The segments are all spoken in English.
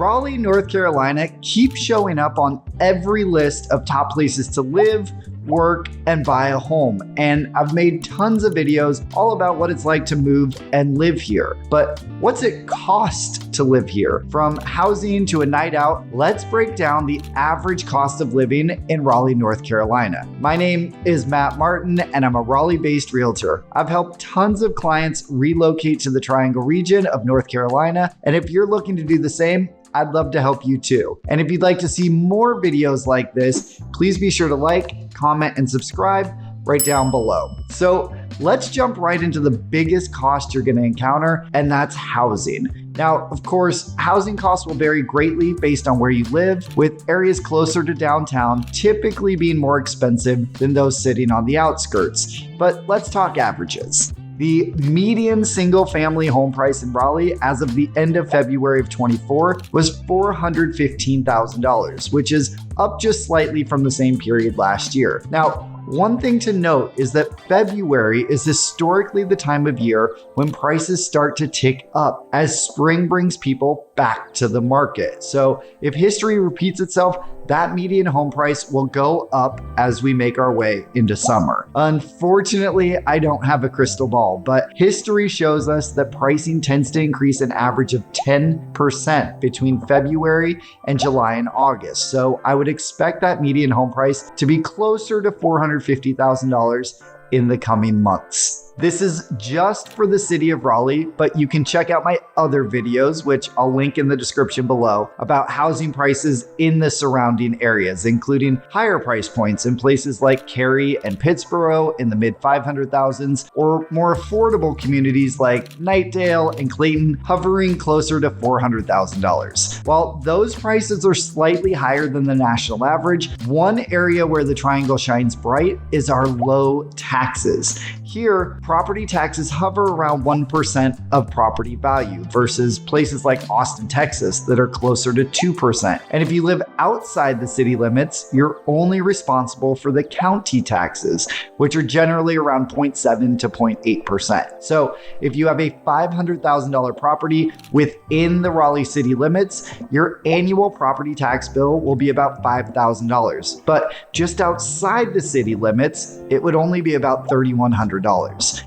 Raleigh, North Carolina keeps showing up on every list of top places to live, work, and buy a home. And I've made tons of videos all about what it's like to move and live here. But what's it cost to live here? From housing to a night out, let's break down the average cost of living in Raleigh, North Carolina. My name is Matt Martin, and I'm a Raleigh-based realtor. I've helped tons of clients relocate to the Triangle region of North Carolina. And if you're looking to do the same, I'd love to help you too. And if you'd like to see more videos like this, please be sure to like, comment, and subscribe right down below. So let's jump right into the biggest cost you're gonna encounter, and that's housing. Now, of course, housing costs will vary greatly based on where you live, with areas closer to downtown typically being more expensive than those sitting on the outskirts. But let's talk averages. The median single-family home price in Raleigh as of the end of February of 24 was $415,000, which is up just slightly from the same period last year. Now, one thing to note is that February is historically the time of year when prices start to tick up as spring brings people back to the market. So if history repeats itself, that median home price will go up as we make our way into summer. Unfortunately, I don't have a crystal ball, but history shows us that pricing tends to increase an average of 10% between February and July and August. So I would expect that median home price to be closer to $450,000 in the coming months. This is just for the city of Raleigh, but you can check out my other videos, which I'll link in the description below, about housing prices in the surrounding areas, including higher price points in places like Cary and Pittsboro in the mid 500,000s, or more affordable communities like Knightdale and Clayton hovering closer to $400,000. While those prices are slightly higher than the national average, one area where the triangle shines bright is our low taxes. Here, property taxes hover around 1% of property value versus places like Austin, Texas that are closer to 2%. And if you live outside the city limits, you're only responsible for the county taxes, which are generally around 0.7 to 0.8%. So if you have a $500,000 property within the Raleigh city limits, your annual property tax bill will be about $5,000. But just outside the city limits, it would only be about $3,100.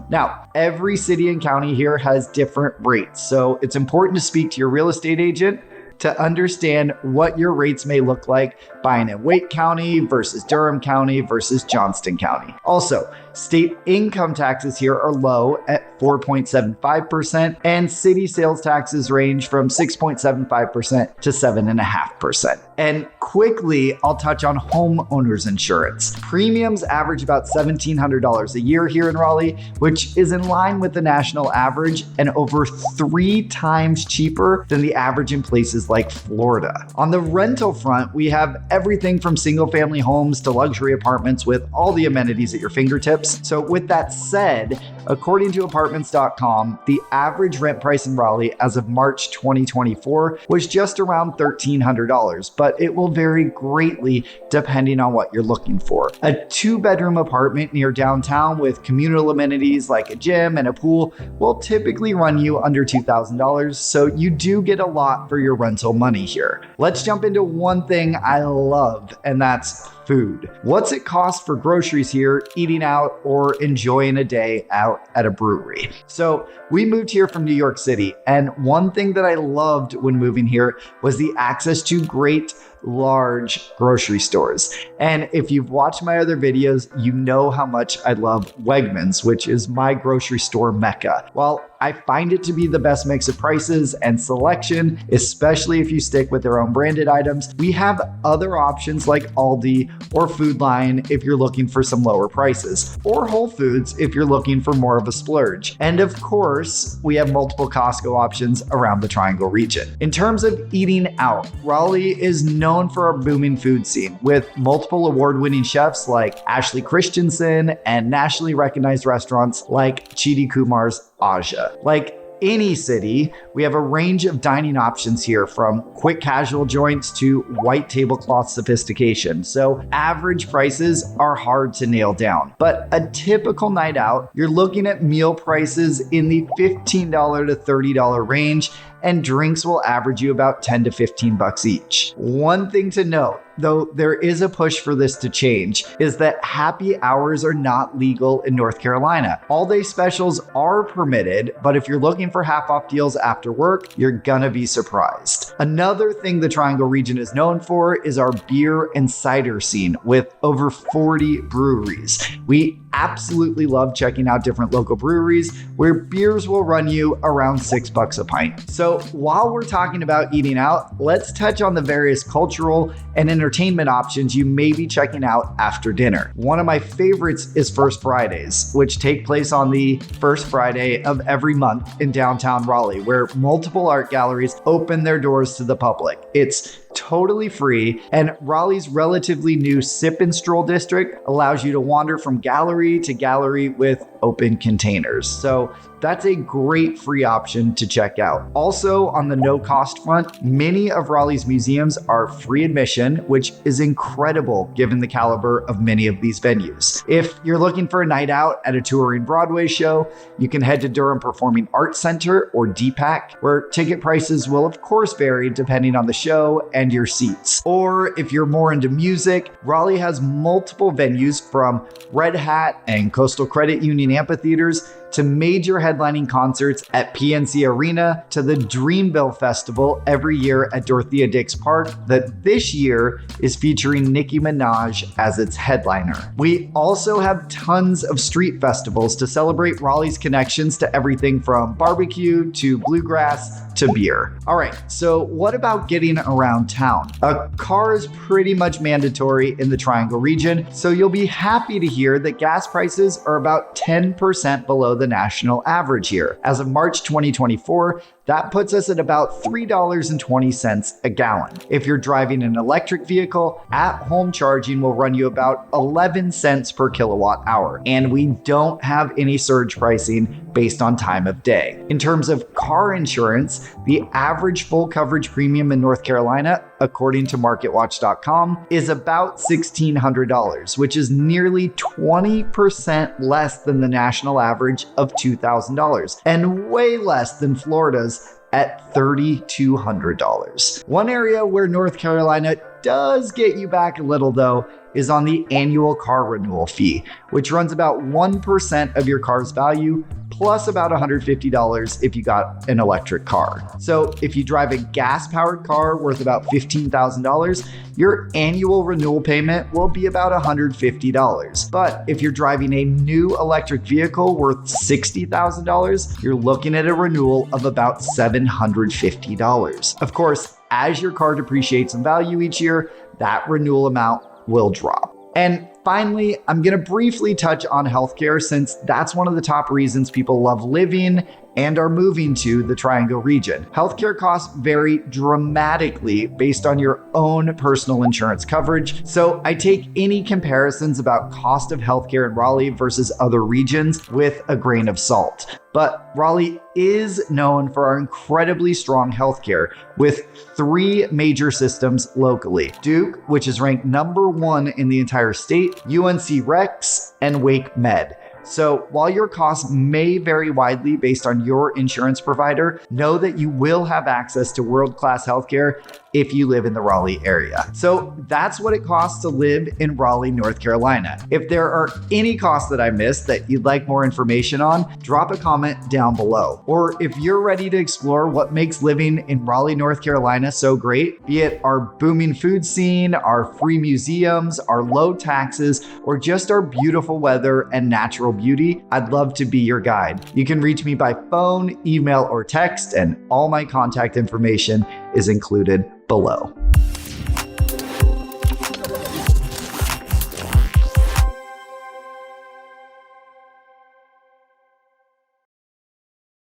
Now, every city and county here has different rates, so it's important to speak to your real estate agent to understand what your rates may look like buying in Wake County versus Durham County versus Johnston County. Also, state income taxes here are low at 4.75%, and city sales taxes range from 6.75% to 7.5%. And quickly, I'll touch on homeowners insurance. Premiums average about $1,700 a year here in Raleigh, which is in line with the national average and over 3 times cheaper than the average in places like Florida. On the rental front, we have everything from single-family homes to luxury apartments with all the amenities at your fingertips. So with that said, according to apartments.com, the average rent price in Raleigh as of March 2024 was just around $1,300, but it will vary greatly depending on what you're looking for. A 2-bedroom apartment near downtown with communal amenities like a gym and a pool will typically run you under $2,000, so you do get a lot for your rental money here. Let's jump into one thing I love, and that's food. What's it cost for groceries here, eating out, or enjoying a day out at a brewery? So we moved here from New York City, and one thing that I loved when moving here was the access to great large grocery stores. And if you've watched my other videos, you know how much I love Wegmans, which is my grocery store mecca. While I find it to be the best mix of prices and selection, especially if you stick with their own branded items, we have other options like Aldi or Food Lion if you're looking for some lower prices, or Whole Foods if you're looking for more of a splurge. And of course, we have multiple Costco options around the Triangle region. In terms of eating out, Raleigh is known for our booming food scene with multiple award-winning chefs like Ashley Christensen and nationally recognized restaurants like Chidi Kumar's Aja. Like any city, we have a range of dining options here, from quick casual joints to white tablecloth sophistication. So average prices are hard to nail down. But a typical night out, you're looking at meal prices in the $15 to $30 range, and drinks will average you about 10 to 15 bucks each. One thing to note, though there is a push for this to change, is that happy hours are not legal in North Carolina. All-day specials are permitted, but if you're looking for half-off deals after work, you're gonna be surprised. Another thing the Triangle region is known for is our beer and cider scene with over 40 breweries. We absolutely love checking out different local breweries where beers will run you around $6 a pint. So while we're talking about eating out, let's touch on the various cultural and entertainment options you may be checking out after dinner. One of my favorites is First Fridays, which take place on the first Friday of every month in downtown Raleigh, where multiple art galleries open their doors to the public. It's totally free, and Raleigh's relatively new Sip and Stroll district allows you to wander from gallery to gallery with open containers. So that's a great free option to check out. Also, on the no cost front, many of Raleigh's museums are free admission, which is incredible given the caliber of many of these venues. If you're looking for a night out at a touring Broadway show, you can head to Durham Performing Arts Center, or DPAC, where ticket prices will of course vary depending on the show and your seats. Or if you're more into music, Raleigh has multiple venues, from Red Hat and Coastal Credit Union amphitheaters to major headlining concerts at PNC Arena, to the Dreamville Festival every year at Dorothea Dix Park that this year is featuring Nicki Minaj as its headliner. We also have tons of street festivals to celebrate Raleigh's connections to everything from barbecue to bluegrass to beer. All right, so what about getting around town? A car is pretty much mandatory in the Triangle region, so you'll be happy to hear that gas prices are about 10% below the national average here. As of March 2024, that puts us at about $3.20 a gallon. If you're driving an electric vehicle, at-home charging will run you about 11 cents per kilowatt hour. And we don't have any surge pricing based on time of day. In terms of car insurance, the average full coverage premium in North Carolina, according to MarketWatch.com, is about $1,600, which is nearly 20% less than the national average of $2,000, and way less than Florida's at $3,200. One area where North Carolina does get you back a little, though, is on the annual car renewal fee, which runs about 1% of your car's value, plus about $150 if you got an electric car. So if you drive a gas-powered car worth about $15,000, your annual renewal payment will be about $150. But if you're driving a new electric vehicle worth $60,000, you're looking at a renewal of about $750. Of course, as your car depreciates in value each year, that renewal amount will drop. And finally, I'm going to briefly touch on healthcare, since that's one of the top reasons people love living and are moving to the Triangle region. Healthcare costs vary dramatically based on your own personal insurance coverage, so I take any comparisons about cost of healthcare in Raleigh versus other regions with a grain of salt. But Raleigh is known for our incredibly strong healthcare, with 3 major systems locally: Duke, which is ranked #1 in the entire state, UNC Rex, and Wake Med. So while your costs may vary widely based on your insurance provider, know that you will have access to world-class healthcare if you live in the Raleigh area. So that's what it costs to live in Raleigh, North Carolina. If there are any costs that I missed that you'd like more information on, drop a comment down below. Or if you're ready to explore what makes living in Raleigh, North Carolina so great, be it our booming food scene, our free museums, our low taxes, or just our beautiful weather and natural beauty, I'd love to be your guide. You can reach me by phone, email, or text, and all my contact information is included below.